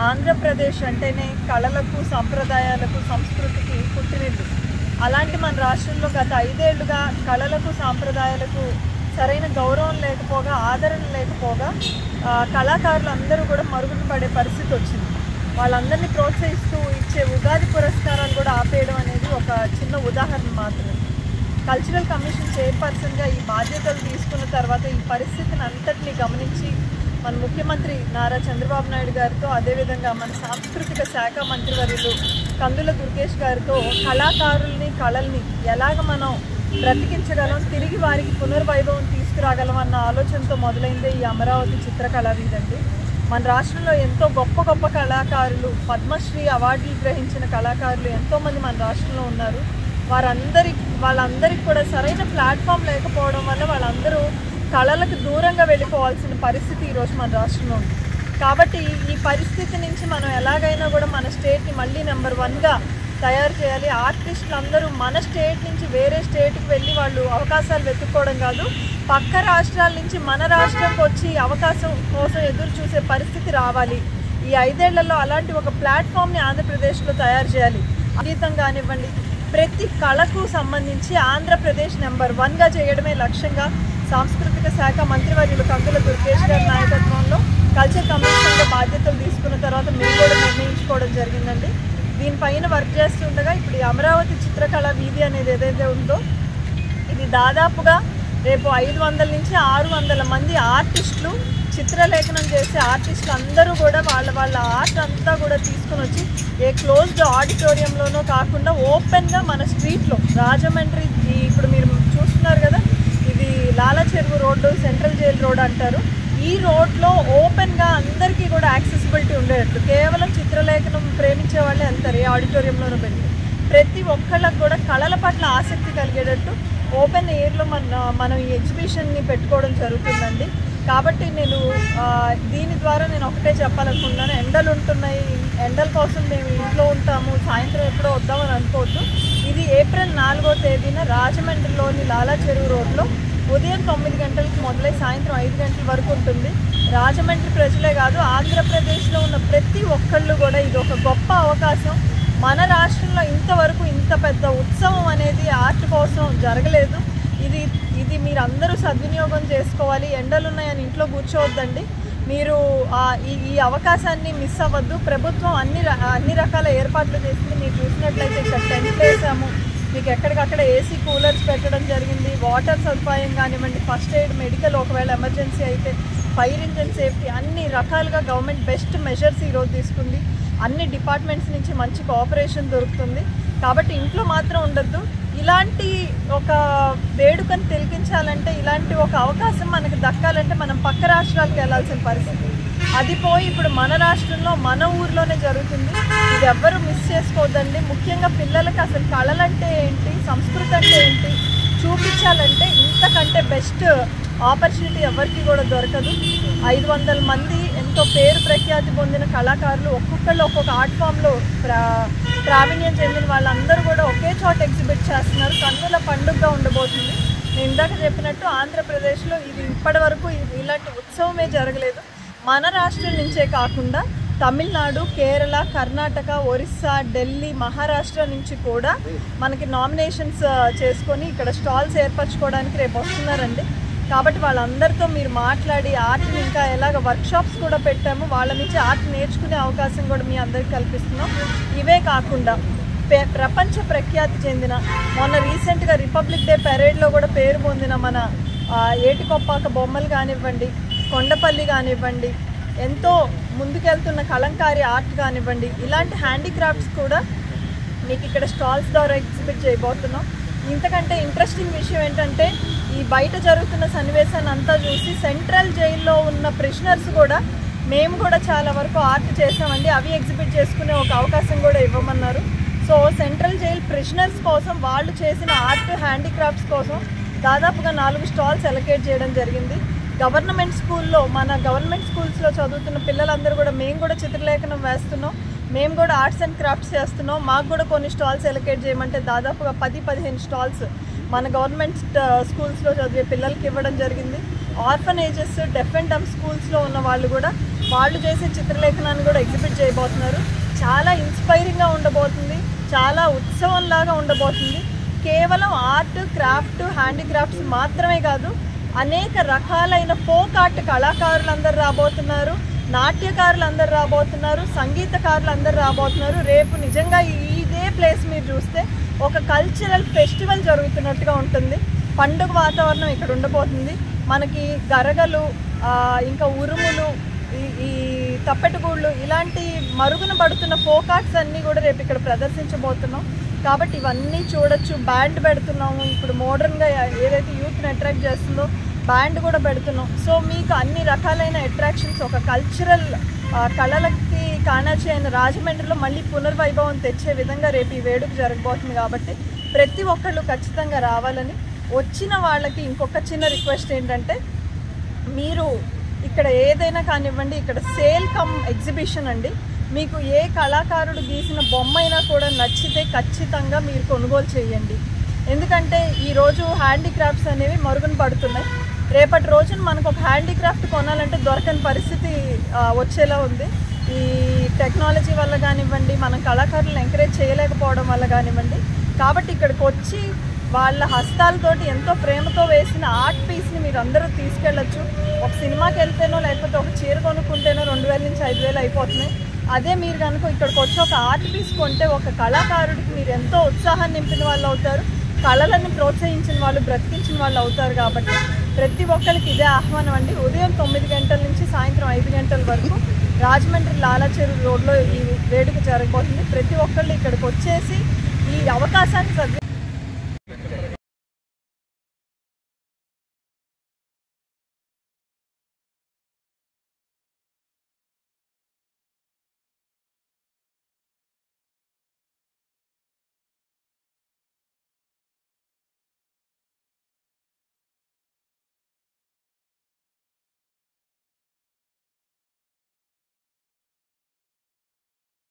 ఆంధ్రప్రదేశ్ అంటేనే కళలకు, సంప్రదాయాలకు, సంస్కృతికి పుట్టినిల్లు. అలాంటి మన రాష్ట్రంలో గత 5 ఏళ్లుగా కళలకు, సాంప్రదాయాలకు సరైన గౌరవం లేకపోగా, ఆదరణ లేకపోగా కళాకారులు అందరూ కూడా మరుగున పడే పరిస్థితి వచ్చింది. వాళ్ళందరినీ ప్రోత్సహిస్తూ ఇచ్చే ఉగాది పురస్కారాలు కూడా ఆపేయడం అనేది ఒక చిన్న ఉదాహరణ మాత్రమే. కల్చరల్ కమిషన్ చైర్పర్సన్గా ఈ బాధ్యతలు తీసుకున్న తర్వాత ఈ పరిస్థితిని అంతటినీ గమనించి మన ముఖ్యమంత్రి నారా చంద్రబాబు నాయుడు గారితో, అదేవిధంగా మన సాంస్కృతిక శాఖ మంత్రివర్యులు కందుల దుర్గేష్ గారితో కళాకారుల్ని, కళల్ని ఎలాగ మనం బ్రతికించగలం, తిరిగి వారికి పునర్వైభవం తీసుకురాగలం అన్న ఆలోచనతో మొదలైందే ఈ అమరావతి చిత్రకళా వీధి అండి. మన రాష్ట్రంలో ఎంతో గొప్ప గొప్ప కళాకారులు, పద్మశ్రీ అవార్డులు గ్రహించిన కళాకారులు ఎంతోమంది మన రాష్ట్రంలో ఉన్నారు. వాళ్ళందరికీ కూడా సరైన ప్లాట్ఫామ్ లేకపోవడం వల్ల వాళ్ళందరూ కళలకు దూరంగా వెళ్ళిపోవాల్సిన పరిస్థితి ఈరోజు మన రాష్ట్రంలో ఉంది. కాబట్టి ఈ పరిస్థితి నుంచి మనం ఎలాగైనా కూడా మన స్టేట్ని మళ్ళీ నెంబర్ 1గా తయారు చేయాలి. ఆర్టిస్టులు అందరూ మన స్టేట్ నుంచి వేరే స్టేట్కి వెళ్ళి వాళ్ళు అవకాశాలు వెతుక్కోవడం కాదు, పక్క రాష్ట్రాల నుంచి మన రాష్ట్రంకి వచ్చి అవకాశం కోసం ఎదురు చూసే పరిస్థితి రావాలి. ఈ 5 ఏళ్లలో అలాంటి ఒక ప్లాట్ఫామ్ని ఆంధ్రప్రదేశ్లో తయారు చేయాలి. సంగీతం కానివ్వండి, ప్రతి కళకు సంబంధించి ఆంధ్రప్రదేశ్ నెంబర్ 1గా చేయడమే లక్ష్యంగా సాంస్కృతిక శాఖ మంత్రివర్యులు కందుల దుర్గేష్ గారి నాయకత్వంలో కల్చర్ కమిషన్గా బాధ్యతలు తీసుకున్న తర్వాత మేము కూడా నిర్ణయించుకోవడం జరిగిందండి. దీనిపైన వర్క్ చేస్తుండగా ఇప్పుడు ఈ అమరావతి చిత్రకళా వీధి అనేది ఏదైతే ఉందో ఇది దాదాపుగా రేపు 500 నుంచి 600 మంది ఆర్టిస్టులు, చిత్రలేఖనం చేసే ఆర్టిస్టులు అందరూ కూడా వాళ్ళ ఆర్ట్ అంతా కూడా తీసుకుని వచ్చి ఏ క్లోజ్డ్ ఆడిటోరియంలోనో కాకుండా ఓపెన్గా మన స్ట్రీట్లో రాజమండ్రి, ఇప్పుడు మీరు చూస్తున్నారు కదా, ఇది లాలా చెరువు రోడ్డు, సెంట్రల్ జైల్ రోడ్ అంటారు. ఈ రోడ్లో ఓపెన్గా అందరికీ కూడా యాక్సెసిబిలిటీ ఉండేటట్టు, కేవలం చిత్రలేఖనం ప్రేమించే వాళ్ళే వెళ్తారు ఏ ఆడిటోరియంలోనూ పెట్టి, ప్రతి ఒక్కళ్ళకు కూడా కళల పట్ల ఆసక్తి కలిగేటట్టు ఓపెన్ ఎయిర్లో మనం ఈ ఎగ్జిబిషన్ని పెట్టుకోవడం జరుగుతుందండి. కాబట్టి దీని ద్వారా నేను ఒకటే చెప్పాలనుకుంటున్నాను, ఎండలు ఉంటున్నాయి, ఎండల కోసం మేము ఇంట్లో ఉంటాము, సాయంత్రం ఎప్పుడో వద్దామని అనుకోవద్దు. ఇది ఏప్రిల్ 4వ తేదీన రాజమండ్రిలోని లాలా చెరువు రోడ్లో ఉదయం 9 గంటలకు మొదలై సాయంత్రం 5 గంటల వరకు ఉంటుంది. రాజమండ్రి ప్రజలే కాదు, ఆంధ్రప్రదేశ్లో ఉన్న ప్రతి ఒక్కళ్ళు కూడా ఇది ఒక గొప్ప అవకాశం. మన రాష్ట్రంలో ఇంతవరకు ఇంత పెద్ద ఉత్సవం అనేది ఆర్ట్ కోసం జరగలేదు. ఇది మీరు అందరూ సద్వినియోగం చేసుకోవాలి. ఎండలు ఉన్నాయని ఇంట్లో కూర్చోవద్దండి. మీరు ఈ అవకాశాన్ని మిస్ అవ్వద్దు. ప్రభుత్వం అన్ని రకాల ఏర్పాట్లు చేసింది. మీరు చూసినట్లయితే ఇక్కడ టెంట్లు వేసాము, మీకు ఎక్కడికక్కడ ఏసీ కూలర్స్ పెట్టడం జరిగింది, వాటర్ సదుపాయం కానివ్వండి, ఫస్ట్ ఎయిడ్, మెడికల్, ఒకవేళ ఎమర్జెన్సీ అయితే ఫైర్ ఇంజన్ సేఫ్టీ, అన్ని రకాలుగా గవర్నమెంట్ బెస్ట్ మెజర్స్ ఈరోజు తీసుకుంది. అన్ని డిపార్ట్మెంట్స్ నుంచి మంచి కోఆపరేషన్ దొరుకుతుంది. కాబట్టి ఇంట్లో మాత్రం ఉండొద్దు. ఇలాంటి ఒక వేడుకను తిలకించాలంటే, ఇలాంటి ఒక అవకాశం మనకు దక్కాలంటే మనం పక్క రాష్ట్రాలకు వెళ్ళాల్సిన పరిస్థితి. అది పోయి ఇప్పుడు మన రాష్ట్రంలో, మన ఊర్లోనే జరుగుతుంది. ఇది ఎవ్వరూ మిస్ చేసుకోవద్దండి. ముఖ్యంగా పిల్లలకి అసలు కళలంటే ఏంటి, సంస్కృతి అంటే ఏంటి చూపించాలంటే ఇంతకంటే బెస్ట్ ఆపర్చునిటీ ఎవరికి కూడా దొరకదు. 500 మంది ఎంతో పేరు ప్రఖ్యాతి పొందిన కళాకారులు, ఒక్కొక్కళ్ళు ఒక్కొక్క ఆర్ట్ ఫామ్లో ప్రావీణ్యం చెందిన వాళ్ళందరూ కూడా ఒకే చోట ఎగ్జిబిట్ చేస్తున్నారు. కన్నుల పండుగగా ఉండబోతుంది. నేను ఇందాక చెప్పినట్టు ఆంధ్రప్రదేశ్లో ఇది ఇప్పటి వరకు ఇలాంటి ఉత్సవమే జరగలేదు. మన రాష్ట్రం నుంచే కాకుండా తమిళనాడు, కేరళ, కర్ణాటక, ఒరిస్సా, ఢిల్లీ, మహారాష్ట్ర నుంచి కూడా మనకి నామినేషన్స్ చేసుకొని ఇక్కడ స్టాల్స్ ఏర్పరచుకోవడానికి రేపు వస్తున్నారండి. కాబట్టి వాళ్ళందరితో మీరు మాట్లాడి ఆర్ట్ని ఇంకా ఎలాగ వర్క్షాప్స్ కూడా పెట్టాము, వాళ్ళ నుంచి ఆర్ట్ నేర్చుకునే అవకాశం కూడా మీ అందరికీ కల్పిస్తున్నాం. ఇవే కాకుండా ప్రపంచ ప్రఖ్యాతి చెందిన, మొన్న రీసెంట్గా రిపబ్లిక్ డే పెరేడ్లో కూడా పేరు పొందిన మన ఏటికొప్పాక బొమ్మలు కానివ్వండి, కొండపల్లి కానివ్వండి, ఎంతో ముందుకెళ్తున్న కలంకారీ ఆర్ట్ కానివ్వండి, ఇలాంటి హ్యాండీక్రాఫ్ట్స్ కూడా మీకు ఇక్కడ స్టాల్స్ ద్వారా ఎగ్జిబిట్ చేయబోతున్నాం. ఇంతకంటే ఇంట్రెస్టింగ్ విషయం ఏంటంటే, ఈ బయట జరుగుతున్న సన్నివేశాన్ని అంతా చూసి సెంట్రల్ జైల్లో ఉన్న ప్రిజనర్స్ కూడా మేము కూడా చాలా వరకు ఆర్ట్ చేసామండి, అవి ఎగ్జిబిట్ చేసుకునే ఒక అవకాశం కూడా ఇవ్వమన్నారు. సో సెంట్రల్ జైల్ ప్రిజనర్స్ కోసం వాళ్ళు చేసిన ఆర్ట్ హ్యాండీక్రాఫ్ట్స్ కోసం దాదాపుగా 4 స్టాల్స్ అలొకేట్ చేయడం జరిగింది. గవర్నమెంట్ స్కూల్లో, మన గవర్నమెంట్ స్కూల్స్లో చదువుతున్న పిల్లలందరూ కూడా మేము కూడా చిత్రలేఖనం వేస్తున్నాం, మేము కూడా ఆర్ట్స్ అండ్ క్రాఫ్ట్స్ చేస్తున్నాం, మాకు కూడా కొన్ని స్టాల్స్ అలొకేట్ చేయమంటే దాదాపుగా 10-15 స్టాల్స్ మన గవర్నమెంట్ స్కూల్స్లో చదివే పిల్లలకి ఇవ్వడం జరిగింది. ఆర్ఫనేజెస్, డెఫ్ అండ్ డమ్ స్కూల్స్లో ఉన్న వాళ్ళు కూడా వాళ్ళు చేసే చిత్రలేఖనాన్ని కూడా ఎగ్జిబిట్ చేయబోతున్నారు. చాలా ఇన్స్పైరింగ్గా ఉండబోతుంది, చాలా ఉత్సవంలాగా ఉండబోతుంది. కేవలం ఆర్ట్, క్రాఫ్ట్, హ్యాండీక్రాఫ్ట్స్ మాత్రమే కాదు, అనేక రకాలైన ఫోక్ ఆర్ట్ కళాకారులందరూ రాబోతున్నారు, నాట్యకారులందరూ రాబోతున్నారు, సంగీతకారులందరూ రాబోతున్నారు. రేపు నిజంగా ఇదే ప్లేస్ మీరు చూస్తే ఒక కల్చరల్ ఫెస్టివల్ జరుగుతున్నట్టుగా ఉంటుంది. పండుగ వాతావరణం ఇక్కడ ఉండబోతుంది. మనకి గరగలు, ఇంకా ఉరుములు, ఈ తప్పెటగూళ్ళు ఇలాంటి మరుగున పడుతున్న ఫోక్ ఆర్ట్స్ అన్నీ కూడా రేపు ఇక్కడ ప్రదర్శించబోతున్నాం. కాబట్టి ఇవన్నీ చూడొచ్చు. బ్యాండ్ పెడుతున్నాము, ఇప్పుడు మోడర్న్గా ఏదైతే యూత్ని అట్రాక్ట్ చేస్తుందో బ్యాండ్ కూడా పెడుతున్నాం. సో మీకు అన్ని రకాలైన అట్రాక్షన్స్, ఒక కల్చరల్ కళలకి కాణాచి అయిన రాజమండ్రిలో మళ్ళీ పునర్వైభవం తెచ్చే విధంగా రేపు ఈ వేడుక జరగబోతుంది. కాబట్టి ప్రతి ఒక్కళ్ళు ఖచ్చితంగా రావాలని. వచ్చిన వాళ్ళకి ఇంకొక చిన్న రిక్వెస్ట్ ఏంటంటే, మీరు ఇక్కడ ఏదైనా కానివ్వండి, ఇక్కడ సేల్ కమ్ ఎగ్జిబిషన్ అండి. మీకు ఏ కళాకారుడు గీసిన బొమ్మ అయినా కూడా నచ్చితే ఖచ్చితంగా మీరు కొనుగోలు చేయండి. ఎందుకంటే ఈరోజు హ్యాండీక్రాఫ్ట్స్ అనేవి మరుగున పడుతున్నాయి. రేపటి రోజున మనకు ఒక హ్యాండీక్రాఫ్ట్ కొనాలంటే దొరకని పరిస్థితి వచ్చేలా ఉంది. ఈ టెక్నాలజీ వల్ల కానివ్వండి, మనం కళాకారులను ఎంకరేజ్ చేయలేకపోవడం వల్ల కానివ్వండి. కాబట్టి ఇక్కడికి వచ్చి వాళ్ళ హస్తాలతోటి ఎంతో ప్రేమతో వేసిన ఆర్ట్ పీస్ని మీరు అందరూ తీసుకెళ్ళచ్చు. ఒక సినిమాకి వెళ్తేనో లేకపోతే ఒక చీర కొనుక్కుంటేనో 2000 నుంచి 5000 అయిపోతున్నాయి. అదే మీరు కనుక ఇక్కడికి వచ్చి ఒక ఆర్ట్ పీస్ కొంటే ఒక కళాకారుడికి మీరు ఎంతో ఉత్సాహాన్ని నింపిన వాళ్ళు అవుతారు, కళలను ప్రోత్సహించిన వాళ్ళు, బ్రతికించిన వాళ్ళు అవుతారు. కాబట్టి ప్రతి ఒక్కరికి ఇదే ఆహ్వానం అండి. ఉదయం 9 గంటల నుంచి సాయంత్రం 5 గంటల వరకు రాజమండ్రి లాలాచెరువు రోడ్లో ఈ వేడుక జరగబోతుంది. ప్రతి ఒక్కళ్ళు ఇక్కడికి వచ్చేసి ఈ అవకాశాన్ని